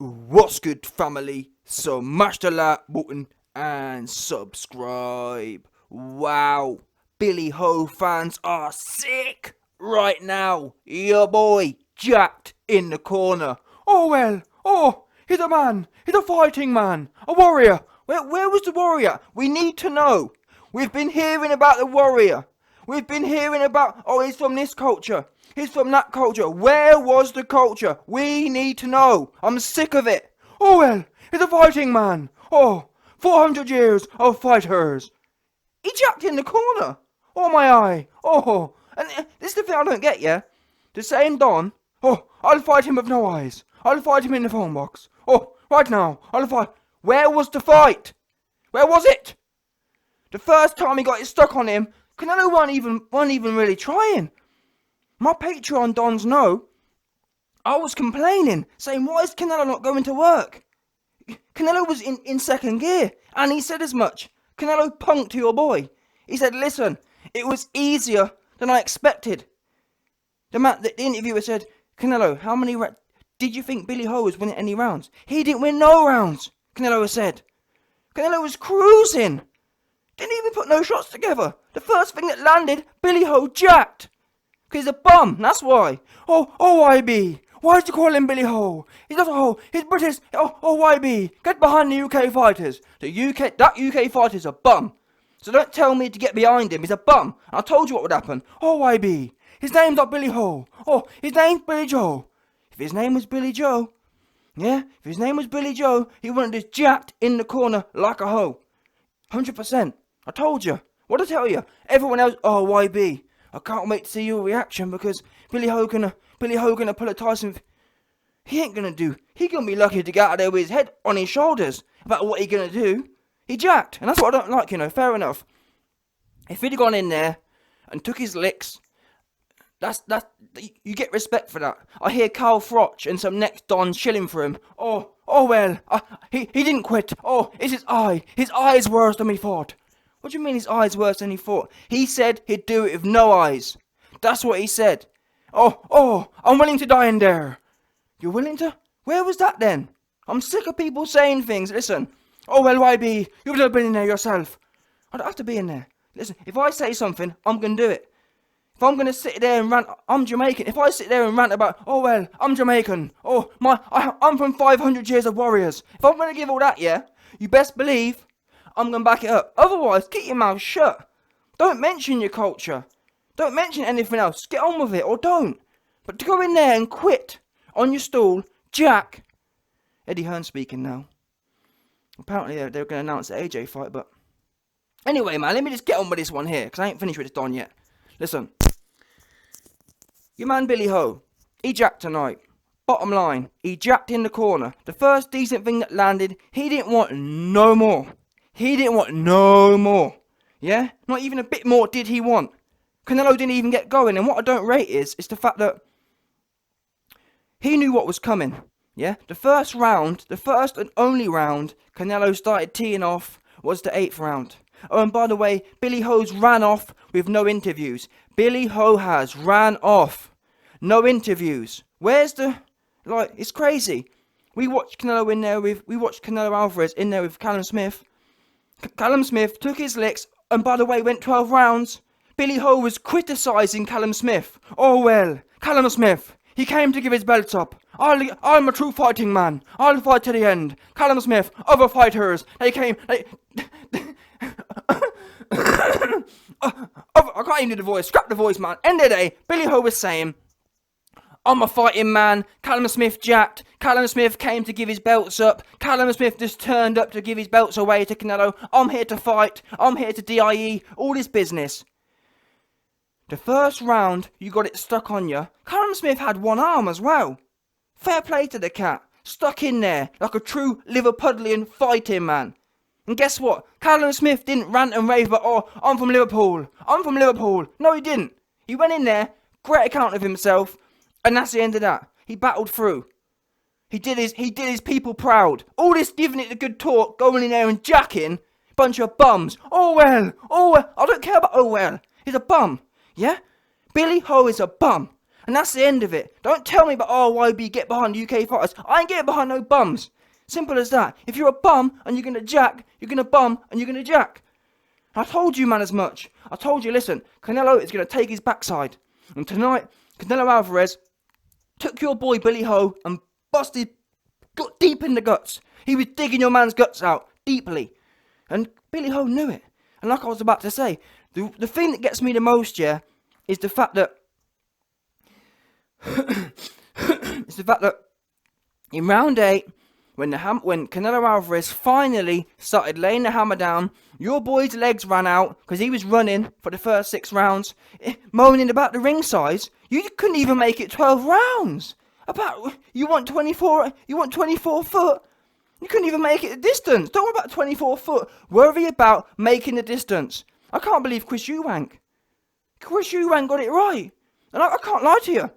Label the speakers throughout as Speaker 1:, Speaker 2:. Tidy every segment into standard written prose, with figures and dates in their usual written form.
Speaker 1: What's good, family? So mash the like button and subscribe. Wow, Billy Ho fans are sick right now. Your boy jacked in the corner. He's a man. He's a fighting man. A warrior. Where was the warrior? We need to know. We've been hearing about the warrior. We've been hearing about, he's from this culture. He's from that culture. Where was the culture? We need to know. I'm sick of it. He's a fighting man. 400 years of fighters. He jacked in the corner. Oh, my eye. And this is the thing I don't get, yeah? The same Don. I'll fight him with no eyes. I'll fight him in the phone box. Right now. I'll fight. Where was the fight? Where was it? The first time he got it stuck on him, Canelo weren't even really trying. My Patreon dons know. I was complaining, saying, why is Canelo not going to work? Canelo was in second gear, and he said as much. Canelo punked your boy. He said, listen, it was easier than I expected. The interviewer said, Canelo, how many did you think Billy Ho was winning any rounds? He didn't win no rounds, Canelo said. Canelo was cruising. Didn't even put no shots together. The first thing that landed, Billy Ho jacked. Because he's a bum, that's why. YB. Why did you call him Billy Ho? He's not a Ho, he's British. YB. Get behind the UK fighters. That UK fighter's a bum. So don't tell me to get behind him, he's a bum. I told you what would happen. YB. His name's not Billy Ho. His name's Billy Joe. If his name was Billy Joe, if his name was Billy Joe, he wouldn't have just jacked in the corner like a hoe. 100%. I told you. What I tell you? Everyone else, YB. I can't wait to see your reaction because Billy Ho gonna pull a Tyson. He ain't gonna do. He gonna be lucky to get out of there with his head on his shoulders about what he gonna do. He jacked, and that's what I don't like. Fair enough. If he'd gone in there and took his licks, that's you get respect for that. I hear Carl Froch and some next Don chilling for him. He didn't quit. It's his eye. His eye's worse than we thought. What do you mean his eye's worse than he thought? He said he'd do it with no eyes. That's what he said. I'm willing to die in there. You're willing to? Where was that then? I'm sick of people saying things. Listen. YB, you've never been in there yourself. I don't have to be in there. Listen, if I say something, I'm going to do it. If I'm going to sit there and rant, I'm Jamaican. If I sit there and rant about, I'm Jamaican. I'm from 500 years of warriors. If I'm going to give all that, you best believe I'm going to back it up. Otherwise, keep your mouth shut. Don't mention your culture. Don't mention anything else. Get on with it or don't. But to go in there and quit on your stool, Jack. Eddie Hearn speaking now. Apparently they're going to announce the AJ fight, but anyway, man, let me just get on with this one here because I ain't finished with this Don yet. Listen. Your man Billy Ho, he jacked tonight. Bottom line, he jacked in the corner. The first decent thing that landed, he didn't want no more. He didn't want no more. Yeah? Not even a bit more did he want. Canelo didn't even get going. And what I don't rate is the fact that he knew what was coming. Yeah? The first and only round Canelo started teeing off was the 8th round. And by the way, Billy Ho's ran off with no interviews. Billy Ho has ran off. No interviews. Where's the... it's crazy. We watched Canelo Alvarez in there with Callum Smith. Callum Smith took his licks and by the way went 12 rounds. Billy Ho was criticising Callum Smith. Callum Smith, he came to give his belts up. I'm a true fighting man. I'll fight to the end. Callum Smith, other fighters, I can't even do the voice. Scrap the voice, man. End of the day, Billy Ho was saying, I'm a fighting man. Callum Smith jacked. Callum Smith came to give his belts up. Callum Smith just turned up to give his belts away to Canelo. I'm here to fight. I'm here to DIE. All this business. The first round, you got it stuck on you. Callum Smith had one arm as well. Fair play to the cat. Stuck in there like a true Liverpudlian fighting man. And guess what? Callum Smith didn't rant and rave about, I'm from Liverpool. I'm from Liverpool. No, he didn't. He went in there, great account of himself. And that's the end of that. He battled through. He did his people proud. All this giving it a good talk, going in there and jacking. Bunch of bums. I don't care about He's a bum. Yeah? Billy Ho is a bum. And that's the end of it. Don't tell me about, oh, YB, get behind UK fighters. I ain't getting behind no bums. Simple as that. If you're a bum and you're going to jack, you're going to bum and you're going to jack. I told you, man, as much. I told you, listen, Canelo is going to take his backside. And tonight, Canelo Alvarez took your boy Billy Ho and got deep in the guts. He was digging your man's guts out deeply. And Billy Ho knew it. And like I was about to say, the thing that gets me the most, yeah, is the fact that in round 8, when Canelo Alvarez finally started laying the hammer down, your boy's legs ran out because he was running for the first 6 rounds, moaning about the ring size. You couldn't even make it 12 rounds. You want 24 foot. You couldn't even make it the distance. Don't worry about 24 foot. Worry about making the distance. I can't believe Chris Eubank got it right. And I can't lie to you.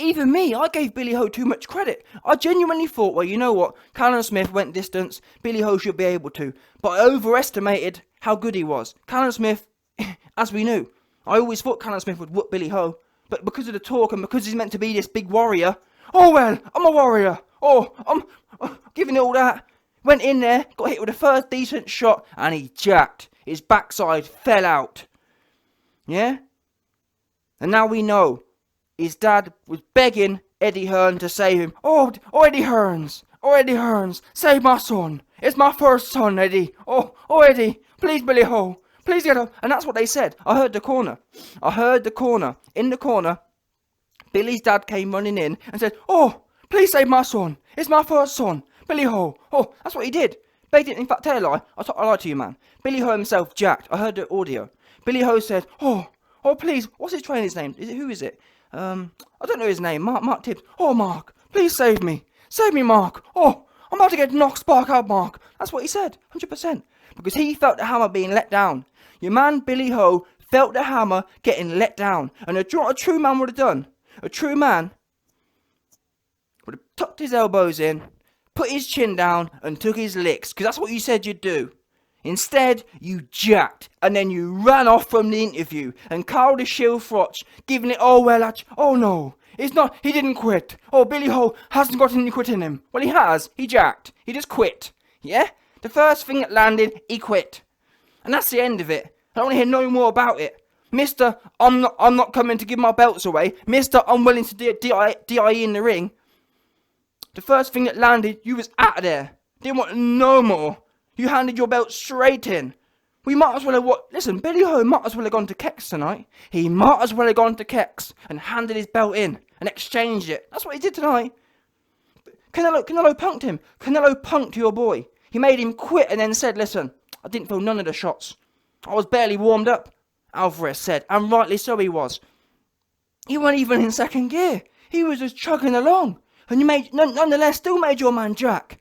Speaker 1: Even me, I gave Billy Ho too much credit. I genuinely thought, well, you know what? Callum Smith went distance. Billy Ho should be able to. But I overestimated how good he was. Callum Smith, as we knew, I always thought Callum Smith would whoop Billy Ho. But because of the talk and because he's meant to be this big warrior, oh, well, I'm a warrior. Oh, I'm giving it all that. Went in there, got hit with the first decent shot, and he jacked. His backside fell out. Yeah? And now we know. His dad was begging Eddie Hearn to save him. Oh, Eddie Hearns. Oh, Eddie Hearns. Save my son. It's my first son, Eddie. Oh, Eddie. Please, Billy Ho. Please get up. And that's what they said. I heard the corner. In the corner, Billy's dad came running in and said, oh, please save my son. It's my first son. Billy Ho. Oh, that's what he did. Begged it. In fact, tell a lie. I lied to you, man. Billy Ho himself jacked. I heard the audio. Billy Ho said, oh, please. What's his trainer's name? Who is it? I don't know his name. Mark Tibbs. Oh, Mark, please save me. Save me, Mark. Oh, I'm about to get knocked spark out, Mark. That's what he said, 100%. Because he felt the hammer being let down. Your man, Billy Ho, felt the hammer getting let down. And a true man would have done. A true man would have tucked his elbows in, put his chin down, and took his licks. Because that's what you said you'd do. Instead, you jacked, and then you ran off from the interview, and Carl the Shield Frotch, giving it, oh no, it's not, he didn't quit. Oh, Billy Ho hasn't got any quit in him. Well, he has, he jacked, he just quit, yeah? The first thing that landed, he quit. And that's the end of it. I don't want to hear no more about it. Mr. I'm not coming to give my belts away. Mr. I'm willing to DIE in the ring. The first thing that landed, you was out of there. Didn't want no more. You handed your belt straight in. We might as well have listen, Billy Ho might as well have gone to Kex tonight. He might as well have gone to Kex and handed his belt in and exchanged it. That's what he did tonight. Canelo punked him. Canelo punked your boy. He made him quit and then said, listen, I didn't feel none of the shots. I was barely warmed up, Alvarez said. And rightly so he was. He wasn't even in second gear. He was just chugging along. And you nonetheless still made your man jack.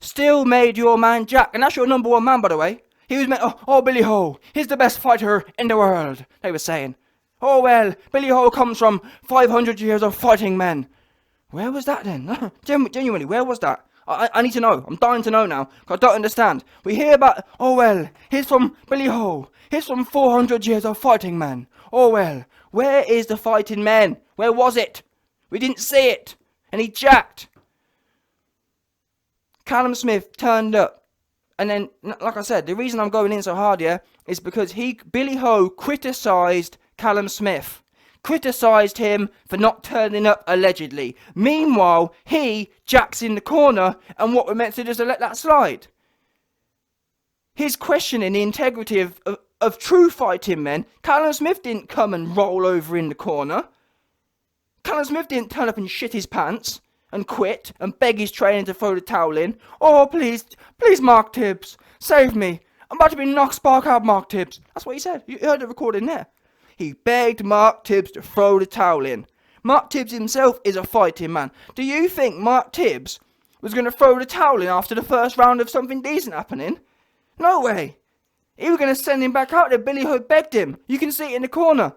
Speaker 1: Still made your man jack. And that's your number 1 man, by the way. He was meant, oh, Billy Ho, he's the best fighter in the world, they were saying. Oh, well, Billy Ho comes from 500 years of fighting men. Where was that then? Genuinely, where was that? I need to know. I'm dying to know now, because I don't understand. We hear about, oh, well, he's from Billy Ho. He's from 400 years of fighting men. Oh, well, where is the fighting men? Where was it? We didn't see it. And he jacked. Callum Smith turned up, and then, like I said, the reason I'm going in so hard here is because Billy Ho criticised Callum Smith, criticised him for not turning up allegedly. Meanwhile, he jacks in the corner, and what we're meant to do is to let that slide. He's questioning the integrity of true fighting men. Callum Smith didn't come and roll over in the corner. Callum Smith didn't turn up and shit his pants and quit and beg his trainer to throw the towel in. Oh, please, Mark Tibbs, save me. I'm about to be knocked spark out, Mark Tibbs. That's what he said. You heard the recording there. He begged Mark Tibbs to throw the towel in. Mark Tibbs himself is a fighting man. Do you think Mark Tibbs was going to throw the towel in after the first round of something decent happening? No way. He was going to send him back out there. Billy Ho begged him. You can see it in the corner.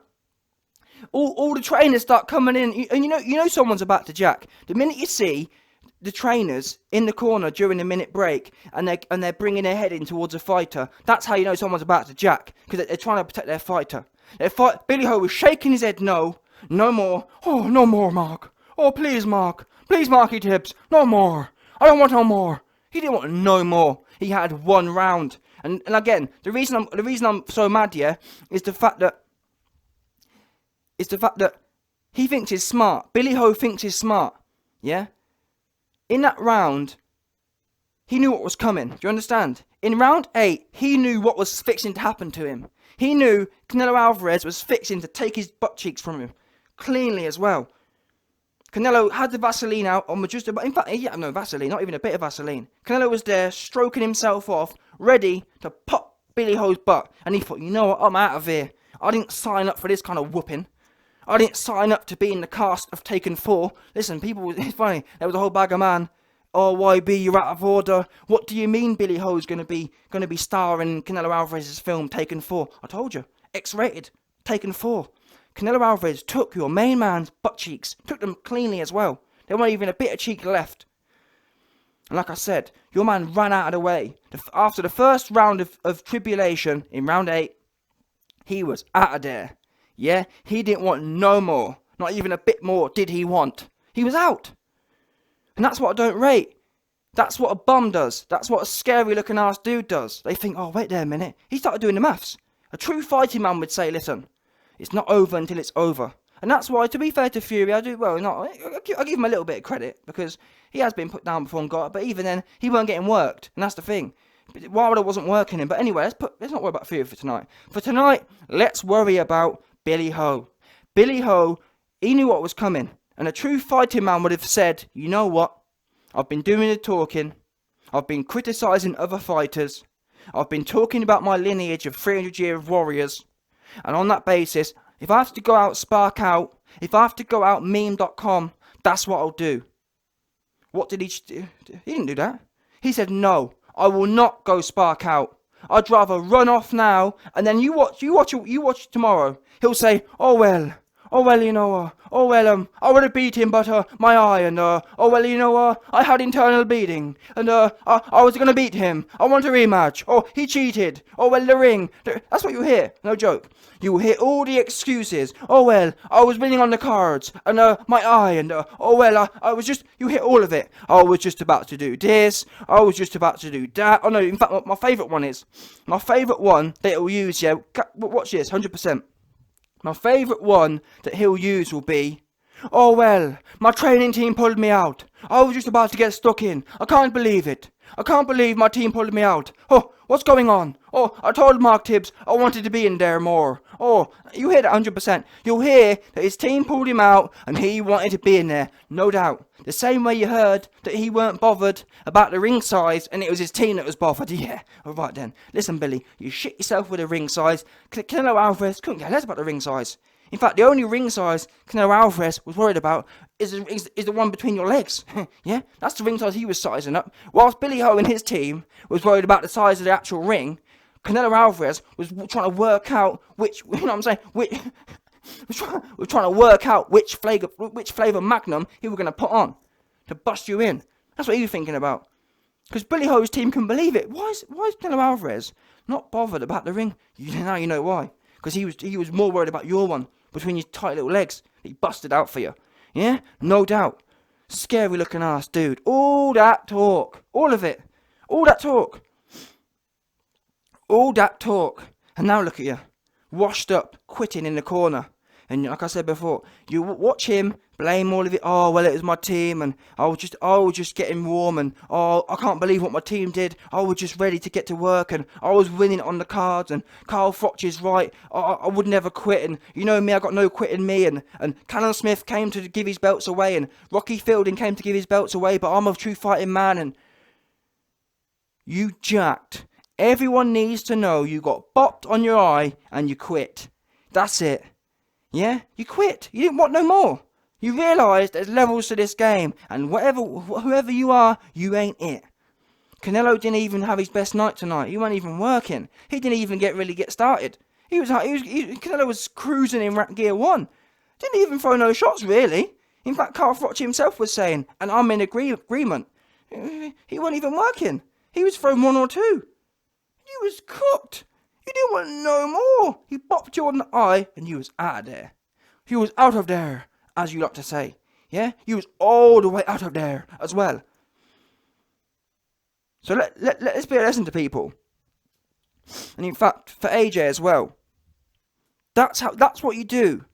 Speaker 1: All the trainers start coming in, and you know someone's about to jack. The minute you see the trainers in the corner during the minute break, and they're bringing their head in towards a fighter, that's how you know someone's about to jack, because they're trying to protect their fighter. Billy Ho was shaking his head no, No more. Oh, no more, Mark. Oh, please, Mark. Please, Marky Tibbs. No more. I don't want no more. He didn't want no more. He had one round. And again, the reason I'm so mad, yeah, is the fact that he thinks he's smart. Billy Ho thinks he's smart. Yeah? In that round, he knew what was coming. Do you understand? In round 8, he knew what was fixing to happen to him. He knew Canelo Alvarez was fixing to take his butt cheeks from him. Cleanly as well. Canelo had the Vaseline out on just about, in fact, yeah, no Vaseline, not even a bit of Vaseline. Canelo was there, stroking himself off, ready to pop Billy Ho's butt. And he thought, you know what, I'm out of here. I didn't sign up for this kind of whooping. I didn't sign up to be in the cast of Taken 4. Listen, people, it's funny, there was a whole bag of man. Oh, YB, you're out of order. What do you mean Billy Ho's gonna be starring Canelo Alvarez's film Taken 4? I told you, X-rated, Taken 4. Canelo Alvarez took your main man's butt cheeks, took them cleanly as well. There wasn't even a bit of cheek left. And like I said, your man ran out of the way. After the first round of tribulation in round 8, he was out of there. Yeah, he didn't want no more. Not even a bit more did he want. He was out. And that's what I don't rate. That's what a bum does. That's what a scary looking ass dude does. They think, oh, wait there a minute. He started doing the maths. A true fighting man would say, listen, it's not over until it's over. And that's why, to be fair to Fury, I give him a little bit of credit, because he has been put down before and got it, but even then, he weren't getting worked. And that's the thing. Wilder wasn't working him. But anyway, let's not worry about Fury for tonight. For tonight, let's worry about Billy Ho. Billy Ho, he knew what was coming. And a true fighting man would have said, you know what? I've been doing the talking. I've been criticising other fighters. I've been talking about my lineage of 300 years of warriors. And on that basis, if I have to go out, spark out, if I have to go out meme.com, that's what I'll do. What did he do? He didn't do that. He said, no, I will not go spark out. I'd rather run off now, and then you watch tomorrow. He'll say, oh well, you know, I would have beat him, but my eye, and oh well, you know, I had internal bleeding, and I was gonna beat him. I want a rematch. Oh, he cheated. Oh well, the ring. That's what you hear. No joke. You will hear all the excuses. Oh well, I was winning on the cards, and my eye, and oh well, I was just. You hear all of it. I was just about to do this. I was just about to do that. Oh no, in fact, my favourite one that he'll use. Yeah, watch this, 100%. My favourite one that he'll use will be, oh well, my training team pulled me out. I was just about to get stuck in. I can't believe it. I can't believe my team pulled me out. Oh, what's going on? Oh, I told Mark Tibbs I wanted to be in there more. Oh, you hear that 100%. You'll hear that his team pulled him out and he wanted to be in there. No doubt. The same way you heard that he weren't bothered about the ring size and it was his team that was bothered. Yeah, alright then. Listen, Billy, you shit yourself with the ring size. Canelo Alvarez couldn't care less about the ring size. In fact, the only ring size Canelo Alvarez was worried about is the one between your legs. Yeah, that's the ring size he was sizing up. Whilst Billy Ho and his team was worried about the size of the actual ring, Canelo Alvarez was trying to work out which, you know what I'm saying, we're trying to work out which flavour Magnum he was going to put on to bust you in. That's what he was thinking about. Because Billy Ho's team couldn't believe it. Why is Canelo Alvarez not bothered about the ring? Now you know why. Because he was more worried about your one between your tight little legs that he busted out for you. Yeah? No doubt. Scary looking ass dude. All that talk. All of it. All that talk. All that talk. And now look at you. Washed up, quitting in the corner. And like I said before, you watch him blame all of it. Oh, well, it was my team, and I was just getting warm, and oh, I can't believe what my team did. I was just ready to get to work, and I was winning on the cards, and Carl Froch is right. I would never quit, and you know me, I got no quit in me, and Callum Smith came to give his belts away, and Rocky Fielding came to give his belts away, but I'm a true fighting man, and you jacked. Everyone needs to know you got bopped on your eye, and you quit. That's it. Yeah? You quit. You didn't want no more. You realised there's levels to this game, and whoever you are, you ain't it. Canelo didn't even have his best night tonight. He wasn't even working. He didn't even really get started. Canelo was cruising in gear 1. Didn't even throw no shots, really. In fact, Carl Froch himself was saying, and I'm in agreement, he wasn't even working. He was throwing 1 or 2. You was cooked. You didn't want no more. He bopped you on the eye, and you was out of there. He was out of there, as you like to say. Yeah? He was all the way out of there as well. So let's be a lesson to people. And in fact, for AJ as well. That's what you do.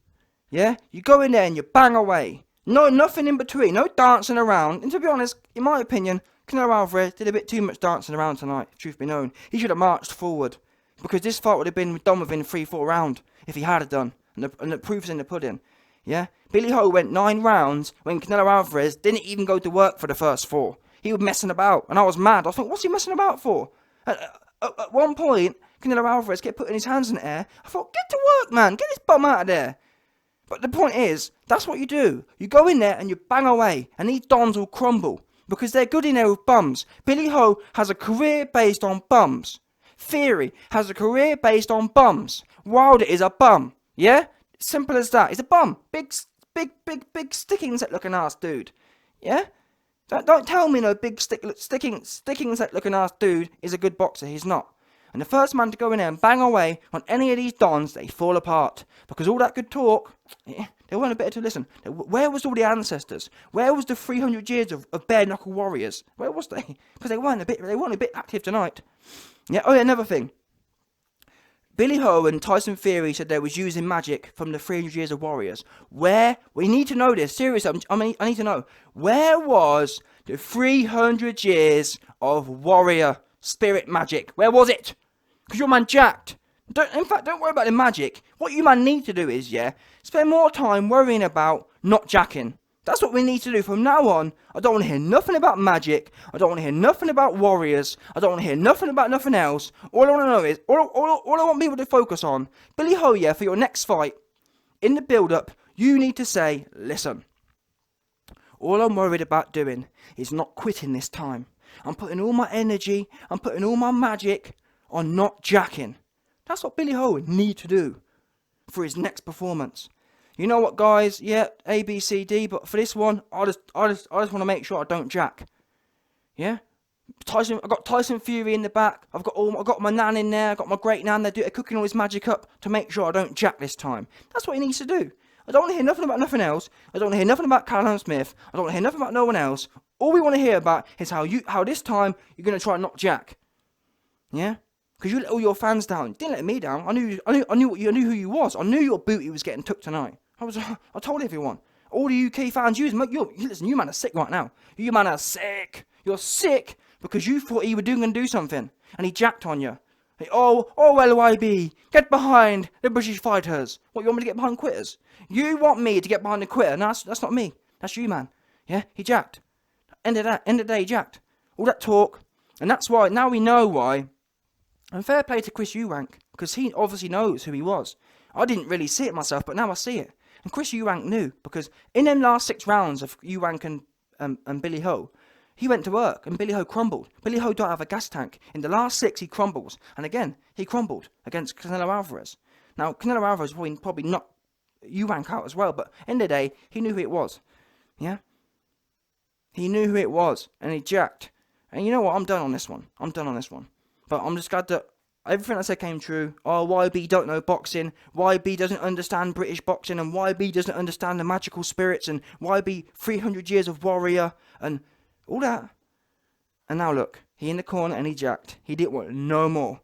Speaker 1: Yeah? You go in there and you bang away. No, nothing in between. No dancing around. And to be honest, in my opinion, Canelo Alvarez did a bit too much dancing around tonight, truth be known. He should have marched forward. Because this fight would have been done within 3-4 rounds if he had done. And the proof's in the pudding. Yeah? Billy Ho went 9 rounds when Canelo Alvarez didn't even go to work for the first 4. He was messing about. And I was mad. I thought, what's he messing about for? At one point, Canelo Alvarez kept putting his hands in the air. I thought, get to work, man. Get this bum out of there. But the point is, that's what you do. You go in there and you bang away. And these dons will crumble. Because they're good in there with bums. Billy Ho has a career based on bums. Theory has a career based on bums. Wilder is a bum. Yeah? Simple as that. He's a bum. Big sticking set looking ass dude. Yeah? Don't tell me no big sticking set looking ass dude is a good boxer. He's not. And the first man to go in there and bang away on any of these dons, they fall apart. Because all that good talk, they weren't a bit to listen. Where was all the ancestors? Where was the 300 years of bare knuckle warriors? Where was they? Because they weren't a bit active tonight. Yeah. Oh yeah, another thing. Billy Ho and Tyson Fury said they was using magic from the 300 years of warriors. Where? We need to know this. Seriously, I need to know. Where was the 300 years of warrior spirit magic? Where was it? Because your man jacked. In fact, don't worry about the magic. What you man need to do is, spend more time worrying about not jacking. That's what we need to do from now on. I don't want to hear nothing about magic. I don't want to hear nothing about warriors. I don't want to hear nothing about nothing else. All I want to know is, all I want people to focus on, Billy Ho, for your next fight, in the build-up, you need to say, listen, all I'm worried about doing is not quitting this time. I'm putting all my energy, I'm putting all my magic on not jacking. That's what Billy Ho would need to do for his next performance. You know what, guys? Yeah, A, B, C, D. But for this one, I just want to make sure I don't jack. Yeah, I got Tyson Fury in the back. I got my nan in there. I got my great nan. They're cooking all his magic up to make sure I don't jack this time. That's what he needs to do. I don't want to hear nothing about nothing else. I don't want to hear nothing about Callum Smith. I don't want to hear nothing about no one else. All we want to hear about is how this time you're gonna try and knock jack. Yeah. Because you let all your fans down. You didn't let me down. I knew who you was. I knew your booty was getting took tonight. I told everyone. All the UK fans, listen, you man are sick right now. You man are sick. You're sick because you thought he was going to do something. And he jacked on you. Well, YB, get behind the British fighters. What, you want me to get behind quitters? You want me to get behind the quitter? No, that's not me. That's you, man. Yeah, he jacked. End of the day, he jacked. All that talk. And that's why, now we know why. And fair play to Chris Eubank, because he obviously knows who he was. I didn't really see it myself, but now I see it. And Chris Eubank knew, because in them last 6 rounds of Eubank and Billy Ho, he went to work, and Billy Ho crumbled. Billy Ho don't have a gas tank. In the last 6, he crumbles. And again, he crumbled against Canelo Alvarez. Now, Canelo Alvarez probably knocked Eubank out as well, but end of the day, he knew who it was. Yeah? He knew who it was, and he jacked. And you know what? I'm done on this one. But I'm just glad that everything I said came true. Oh, YB don't know boxing. YB doesn't understand British boxing. And YB doesn't understand the magical spirits. And YB 300 years of warrior. And all that. And now look. He in the corner and he jacked. He didn't want no more.